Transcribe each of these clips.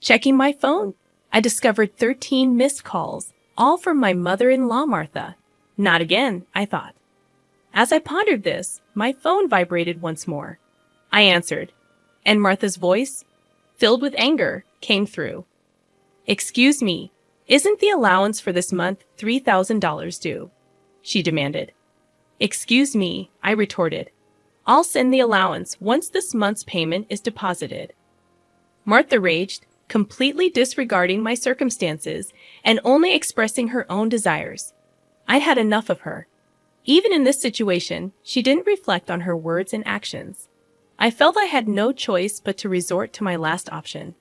Checking my phone, I discovered 13 missed calls, all from my mother-in-law, Martha. Not again, I thought. As I pondered this, my phone vibrated once more. I answered, and Martha's voice, filled with anger, came through. "Excuse me, isn't the allowance for this month $3,000 due?" she demanded. "Excuse me," I retorted. "I'll send the allowance once this month's payment is deposited." Martha raged, completely disregarding my circumstances and only expressing her own desires. I'd had enough of her. Even in this situation, she didn't reflect on her words and actions. I felt I had no choice but to resort to my last option.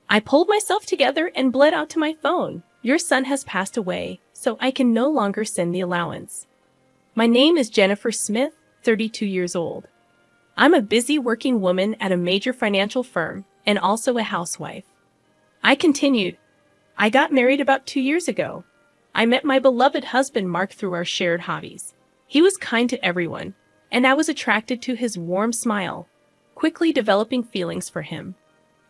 I pulled myself together and bled out to my phone. "Your son has passed away, so I can no longer send the allowance. My name is Jennifer Smith, 32 years old. I'm a busy working woman at a major financial firm and also a housewife." I continued, "I got married about 2 years ago. I met my beloved husband Mark through our shared hobbies. He was kind to everyone, and I was attracted to his warm smile, quickly developing feelings for him.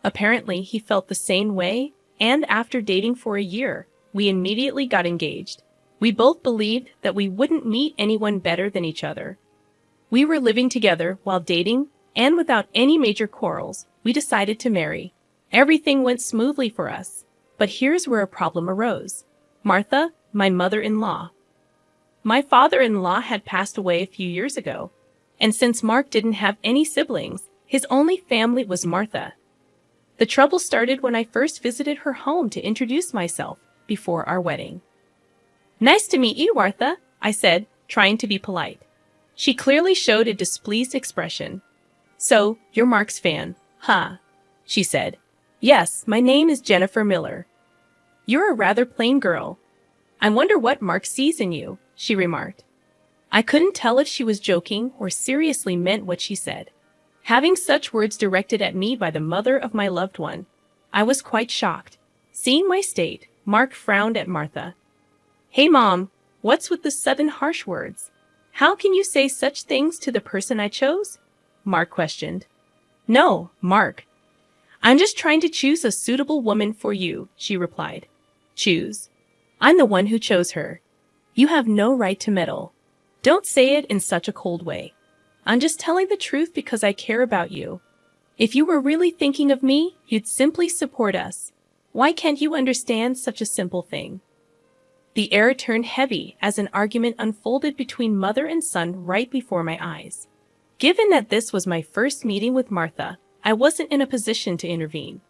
Apparently, he felt the same way, and after dating for a year, we immediately got engaged. We both believed that we wouldn't meet anyone better than each other. We were living together while dating, and without any major quarrels, we decided to marry. Everything went smoothly for us, but here's where a problem arose. Martha, my mother-in-law. My father-in-law had passed away a few years ago, and since Mark didn't have any siblings, his only family was Martha. The trouble started when I first visited her home to introduce myself before our wedding. "Nice to meet you, Martha," I said, trying to be polite. She clearly showed a displeased expression. "So, you're Mark's fan, huh?" she said. "Yes, my name is Jennifer Miller." "You're a rather plain girl. I wonder what Mark sees in you," she remarked. I couldn't tell if she was joking or seriously meant what she said. Having such words directed at me by the mother of my loved one, I was quite shocked. Seeing my state, Mark frowned at Martha. "Hey, Mom, what's with the sudden harsh words? How can you say such things to the person I chose?" Mark questioned. "No, Mark. I'm just trying to choose a suitable woman for you," she replied. "Choose? I'm the one who chose her. You have no right to meddle. Don't say it in such a cold way. I'm just telling the truth because I care about you. If you were really thinking of me, you'd simply support us. Why can't you understand such a simple thing?" The air turned heavy as an argument unfolded between mother and son right before my eyes. Given that this was my first meeting with Martha, I wasn't in a position to intervene.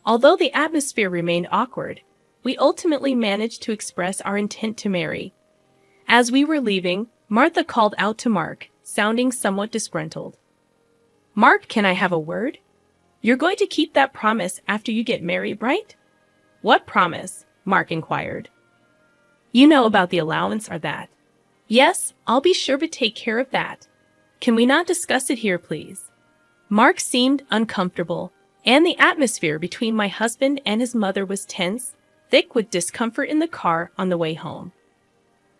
Although the atmosphere remained awkward, we ultimately managed to express our intent to marry. As we were leaving, Martha called out to Mark, sounding somewhat disgruntled. "Mark, can I have a word? You're going to keep that promise after you get married, right?" "What promise?" Mark inquired. "You know about the allowance or that?" "Yes, I'll be sure to take care of that. Can we not discuss it here, please?" Mark seemed uncomfortable, and the atmosphere between my husband and his mother was tense, thick with discomfort in the car on the way home.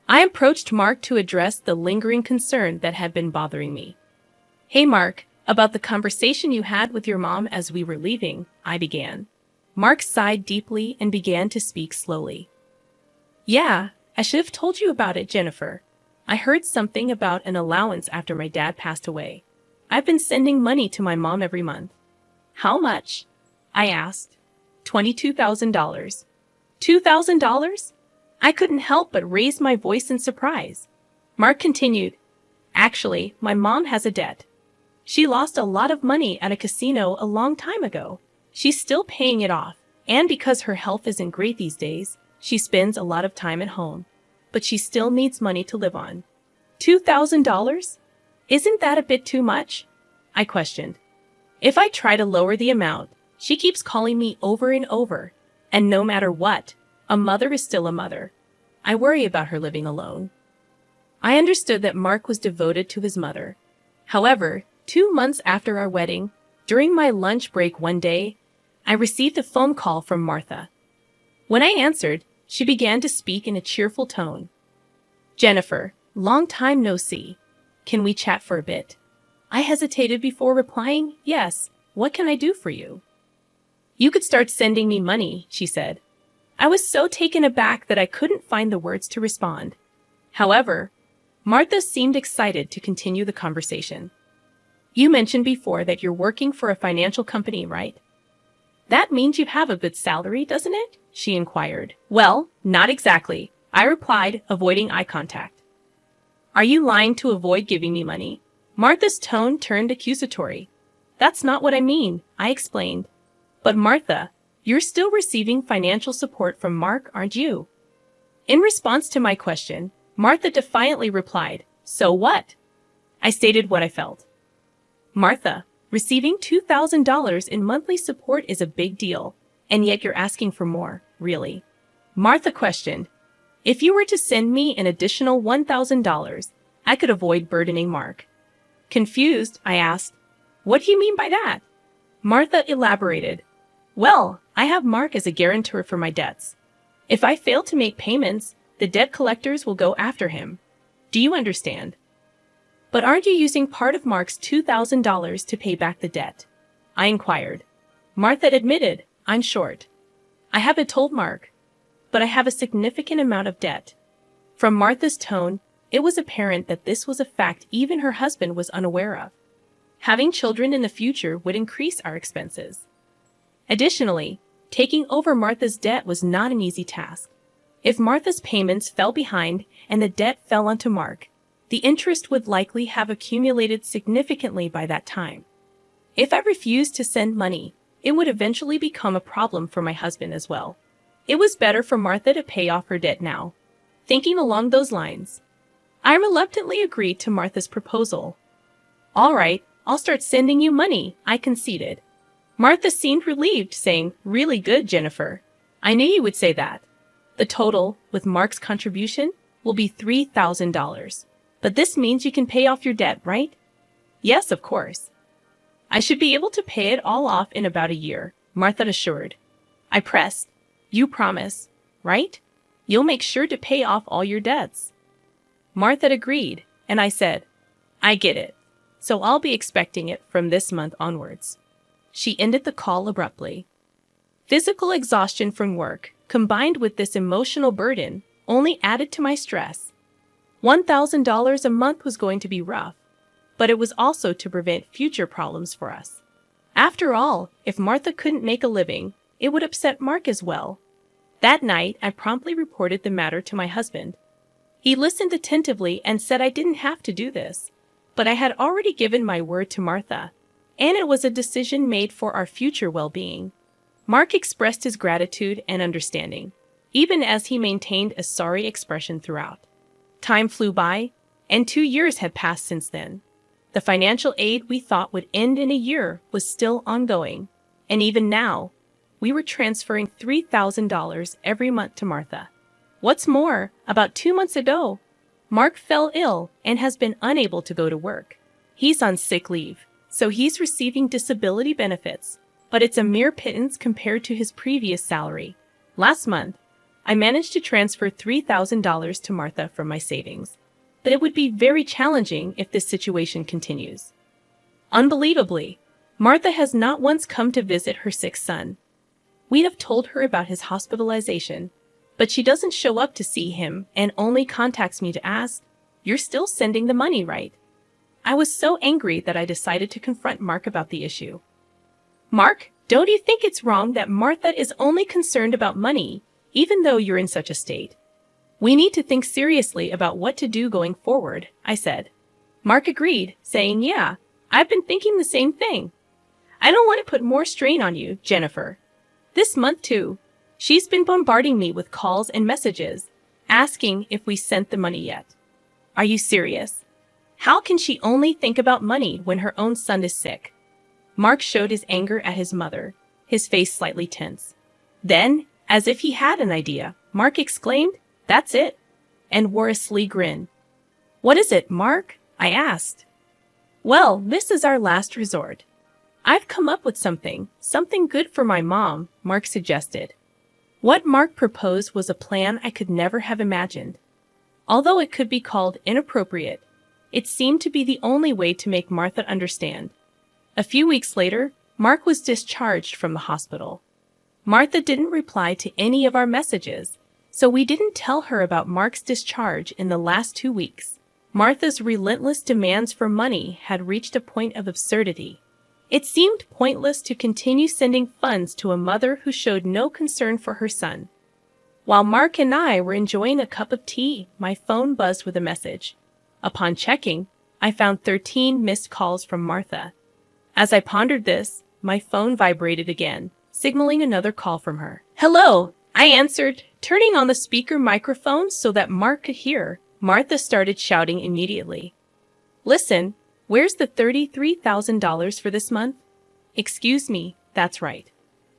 I approached Mark to address the lingering concern that had been bothering me. "Hey, Mark, about the conversation you had with your mom as we were leaving," I began. Mark sighed deeply and began to speak slowly. "Yeah, I should have told you about it, Jennifer. I heard something about an allowance after my dad passed away. I've been sending money to my mom every month." "How much?" I asked. $22,000. $2,000? I couldn't help but raise my voice in surprise. Mark continued, "Actually, my mom has a debt. She lost a lot of money at a casino a long time ago. She's still paying it off, and because her health isn't great these days, she spends a lot of time at home. But she still needs money to live on." $2,000? Isn't that a bit too much?" I questioned. "If I try to lower the amount, she keeps calling me over and over, and no matter what, a mother is still a mother. I worry about her living alone." I understood that Mark was devoted to his mother. However, 2 months after our wedding, during my lunch break one day, I received a phone call from Martha. When I answered, she began to speak in a cheerful tone. "Jennifer, long time no see. Can we chat for a bit?" I hesitated before replying, "Yes, what can I do for you?" You could start sending me money, she said. I was so taken aback that I couldn't find the words to respond. However, Martha seemed excited to continue the conversation. You mentioned before that you're working for a financial company, right? That means you have a good salary, doesn't it? She inquired. Well, not exactly, I replied, avoiding eye contact. Are you lying to avoid giving me money? Martha's tone turned accusatory. That's not what I mean, I explained. But Martha, you're still receiving financial support from Mark, aren't you? In response to my question, Martha defiantly replied, so what? I stated what I felt. Martha, receiving $2,000 in monthly support is a big deal, and yet you're asking for more, really? Martha questioned, if you were to send me an additional $1,000, I could avoid burdening Mark. Confused, I asked, what do you mean by that? Martha elaborated, well, I have Mark as a guarantor for my debts. If I fail to make payments, the debt collectors will go after him. Do you understand? But aren't you using part of Mark's $2,000 to pay back the debt? I inquired. Martha admitted, I'm short. I haven't told Mark, but I have a significant amount of debt. From Martha's tone, it was apparent that this was a fact even her husband was unaware of. Having children in the future would increase our expenses. Additionally, taking over Martha's debt was not an easy task. If Martha's payments fell behind and the debt fell onto Mark, the interest would likely have accumulated significantly by that time. If I refused to send money, it would eventually become a problem for my husband as well. It was better for Martha to pay off her debt now. Thinking along those lines, I reluctantly agreed to Martha's proposal. All right, I'll start sending you money, I conceded. Martha seemed relieved, saying, really good, Jennifer. I knew you would say that. The total, with Mark's contribution, will be $3,000. But this means you can pay off your debt, right? Yes, of course. I should be able to pay it all off in about a year, Martha assured. I pressed, you promise, right? You'll make sure to pay off all your debts. Martha agreed, and I said, I get it, so I'll be expecting it from this month onwards. She ended the call abruptly. Physical exhaustion from work, combined with this emotional burden, only added to my stress. $1,000 a month was going to be rough, but it was also to prevent future problems for us. After all, if Martha couldn't make a living, it would upset Mark as well. That night, I promptly reported the matter to my husband. He listened attentively and said I didn't have to do this, but I had already given my word to Martha, and it was a decision made for our future well-being. Mark expressed his gratitude and understanding, even as he maintained a sorry expression throughout. Time flew by, and 2 years had passed since then. The financial aid we thought would end in a year was still ongoing, and even now, we were transferring $3,000 every month to Martha. What's more, about 2 months ago, Mark fell ill and has been unable to go to work. He's on sick leave, so he's receiving disability benefits, but it's a mere pittance compared to his previous salary. Last month, I managed to transfer $3,000 to Martha from my savings, but it would be very challenging if this situation continues. Unbelievably, Martha has not once come to visit her sick son. We have told her about his hospitalization, but she doesn't show up to see him and only contacts me to ask, "You're still sending the money, right?" I was so angry that I decided to confront Mark about the issue. Mark, don't you think it's wrong that Martha is only concerned about money, even though you're in such a state? We need to think seriously about what to do going forward, I said. Mark agreed, saying, yeah, I've been thinking the same thing. I don't want to put more strain on you, Jennifer. This month, too, she's been bombarding me with calls and messages, asking if we sent the money yet. Are you serious? How can she only think about money when her own son is sick? Mark showed his anger at his mother, his face slightly tense. Then, as if he had an idea, Mark exclaimed, "That's it," and wore a sly grin. What is it, Mark? I asked. Well, this is our last resort. I've come up with something good for my mom, Mark suggested. What Mark proposed was a plan I could never have imagined. Although it could be called inappropriate, it seemed to be the only way to make Martha understand. A few weeks later, Mark was discharged from the hospital. Martha didn't reply to any of our messages, so we didn't tell her about Mark's discharge in the last 2 weeks. Martha's relentless demands for money had reached a point of absurdity. It seemed pointless to continue sending funds to a mother who showed no concern for her son. While Mark and I were enjoying a cup of tea, my phone buzzed with a message. Upon checking, I found 13 missed calls from Martha. As I pondered this, my phone vibrated again, signaling another call from her. "Hello," I answered, turning on the speaker microphone so that Mark could hear. Martha started shouting immediately. "Listen, where's the $33,000 for this month?" "Excuse me, that's right.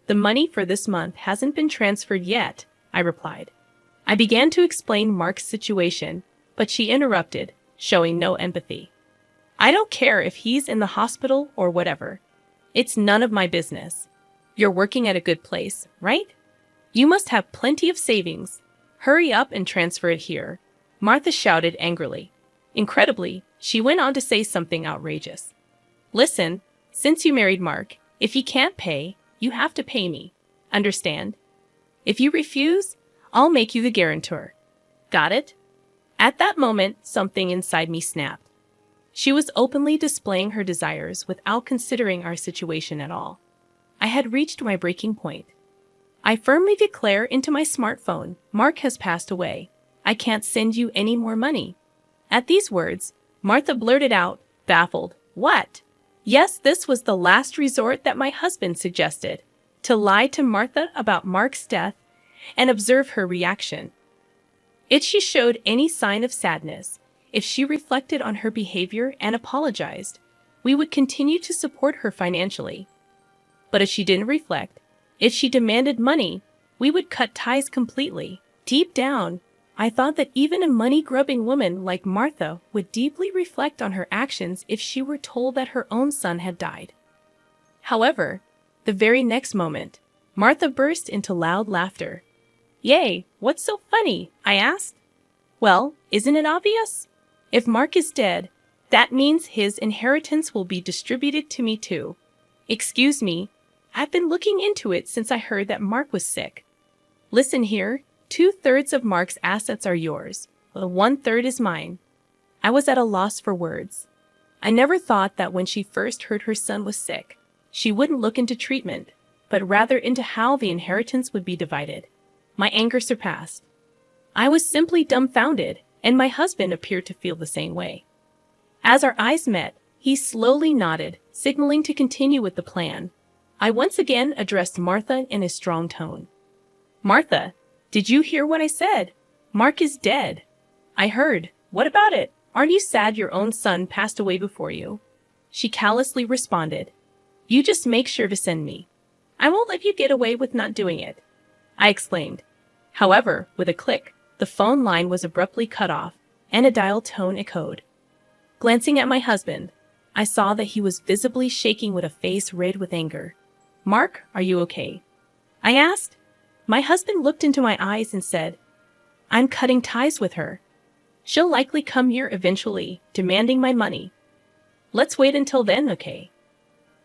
The money for this month hasn't been transferred yet," I replied. I began to explain Mark's situation, but she interrupted, showing no empathy. "I don't care if he's in the hospital or whatever. It's none of my business. You're working at a good place, right? You must have plenty of savings. Hurry up and transfer it here," Martha shouted angrily. Incredibly, she went on to say something outrageous. "Listen, since you married Mark, if he can't pay, you have to pay me. Understand? If you refuse, I'll make you the guarantor. Got it?" At that moment, something inside me snapped. She was openly displaying her desires without considering our situation at all. I had reached my breaking point. I firmly declare into my smartphone, "Mark has passed away. I can't send you any more money." At these words, Martha blurted out, baffled, "What?" Yes, this was the last resort that my husband suggested, to lie to Martha about Mark's death and observe her reaction. If she showed any sign of sadness, if she reflected on her behavior and apologized, we would continue to support her financially. But if she didn't reflect, if she demanded money, we would cut ties completely. Deep down, I thought that even a money-grubbing woman like Martha would deeply reflect on her actions if she were told that her own son had died. However, the very next moment, Martha burst into loud laughter. "Yay, what's so funny?" I asked. "Well, isn't it obvious? If Mark is dead, that means his inheritance will be distributed to me too. Excuse me, I've been looking into it since I heard that Mark was sick. Listen here, 2/3 of Mark's assets are yours, the 1/3 is mine." I was at a loss for words. I never thought that when she first heard her son was sick, she wouldn't look into treatment, but rather into how the inheritance would be divided. My anger surpassed. I was simply dumbfounded, and my husband appeared to feel the same way. As our eyes met, he slowly nodded, signaling to continue with the plan. I once again addressed Martha in a strong tone. "Martha, did you hear what I said? Mark is dead." "I heard. What about it? Aren't you sad your own son passed away before you?" She callously responded. "You just make sure to send me. I won't let you get away with not doing it," I exclaimed. However, with a click, the phone line was abruptly cut off, and a dial tone echoed. Glancing at my husband, I saw that he was visibly shaking with a face red with anger. "Mark, are you okay?" I asked. My husband looked into my eyes and said, "I'm cutting ties with her. She'll likely come here eventually, demanding my money. Let's wait until then, okay?"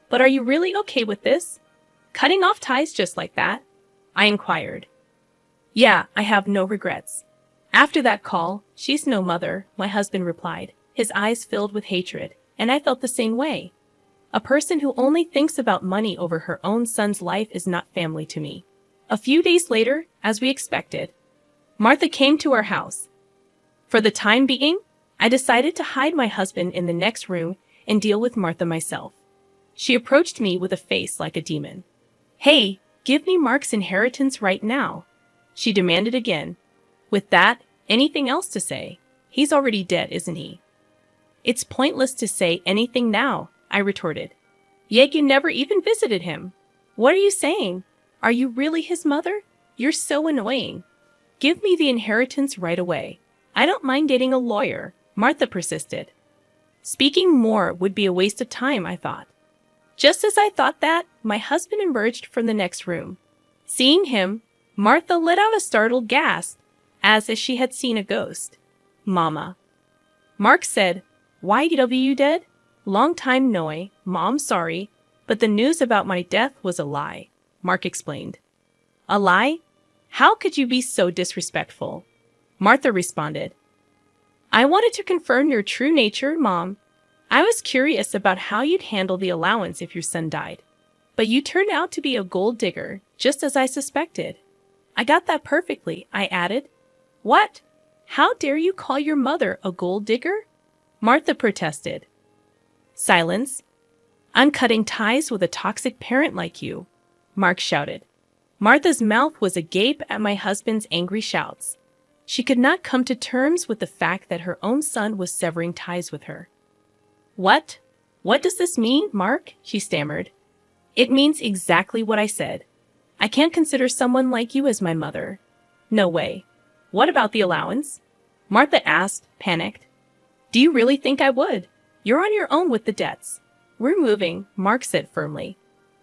"But are you really okay with this? Cutting off ties just like that?" I inquired. "Yeah, I have no regrets. After that call, she's no mother," my husband replied, his eyes filled with hatred, and I felt the same way. A person who only thinks about money over her own son's life is not family to me. A few days later, as we expected, Martha came to our house. For the time being, I decided to hide my husband in the next room and deal with Martha myself. She approached me with a face like a demon. "Hey, give me Mark's inheritance right now," she demanded again. "With that, anything else to say? He's already dead, isn't he?" "It's pointless to say anything now," I retorted. "Yet you never even visited him. What are you saying? Are you really his mother? You're so annoying. Give me the inheritance right away. I don't mind dating a lawyer," Martha persisted. Speaking more would be a waste of time, I thought. Just as I thought that, my husband emerged from the next room. Seeing him, Martha let out a startled gasp, as if she had seen a ghost. "Mama." Mark said, "Why you dead? Long time no, Mom, sorry, but the news about my death was a lie," Mark explained. A lie? How could you be so disrespectful? Martha responded. I wanted to confirm your true nature, Mom. I was curious about how you'd handle the allowance if your son died. But you turned out to be a gold digger, just as I suspected. I got that perfectly, I added. What? How dare you call your mother a gold digger? Martha protested. Silence. I'm cutting ties with a toxic parent like you, Mark shouted. Martha's mouth was agape at my husband's angry shouts. She could not come to terms with the fact that her own son was severing ties with her. What? What does this mean, Mark? She stammered. It means exactly what I said. I can't consider someone like you as my mother. No way. What about the allowance? Martha asked, panicked. Do you really think I would? You're on your own with the debts. We're moving, Mark said firmly.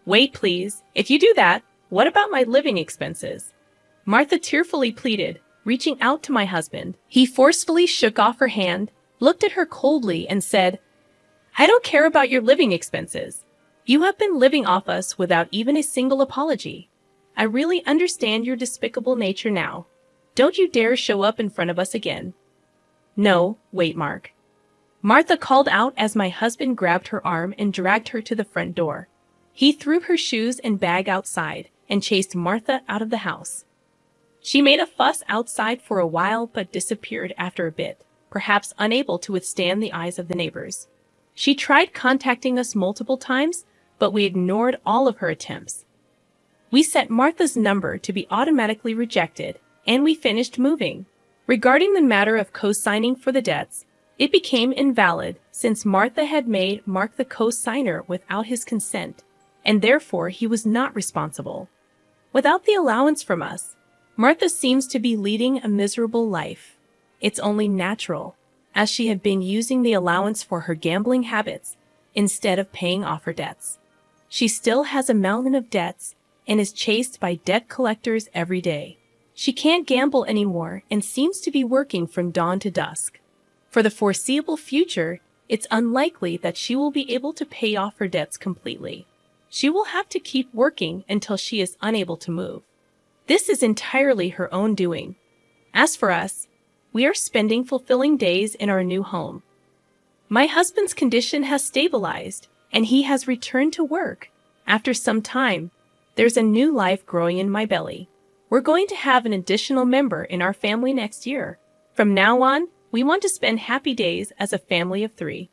Wait, please. If you do that, what about my living expenses? Martha tearfully pleaded, reaching out to my husband. He forcefully shook off her hand, looked at her coldly, and said, I don't care about your living expenses. You have been living off us without even a single apology. I really understand your despicable nature now. Don't you dare show up in front of us again. No, wait, Mark. Martha called out as my husband grabbed her arm and dragged her to the front door. He threw her shoes and bag outside and chased Martha out of the house. She made a fuss outside for a while but disappeared after a bit, perhaps unable to withstand the eyes of the neighbors. She tried contacting us multiple times, but we ignored all of her attempts. We set Martha's number to be automatically rejected, and we finished moving. Regarding the matter of co-signing for the debts, it became invalid since Martha had made Mark the co-signer without his consent, and therefore he was not responsible. Without the allowance from us, Martha seems to be leading a miserable life. It's only natural, as she had been using the allowance for her gambling habits instead of paying off her debts. She still has a mountain of debts and is chased by debt collectors every day. She can't gamble anymore and seems to be working from dawn to dusk. For the foreseeable future, it's unlikely that she will be able to pay off her debts completely. She will have to keep working until she is unable to move. This is entirely her own doing. As for us, we are spending fulfilling days in our new home. My husband's condition has stabilized, and he has returned to work. After some time, there's a new life growing in my belly. We're going to have an additional member in our family next year. From now on, we want to spend happy days as a family of 3.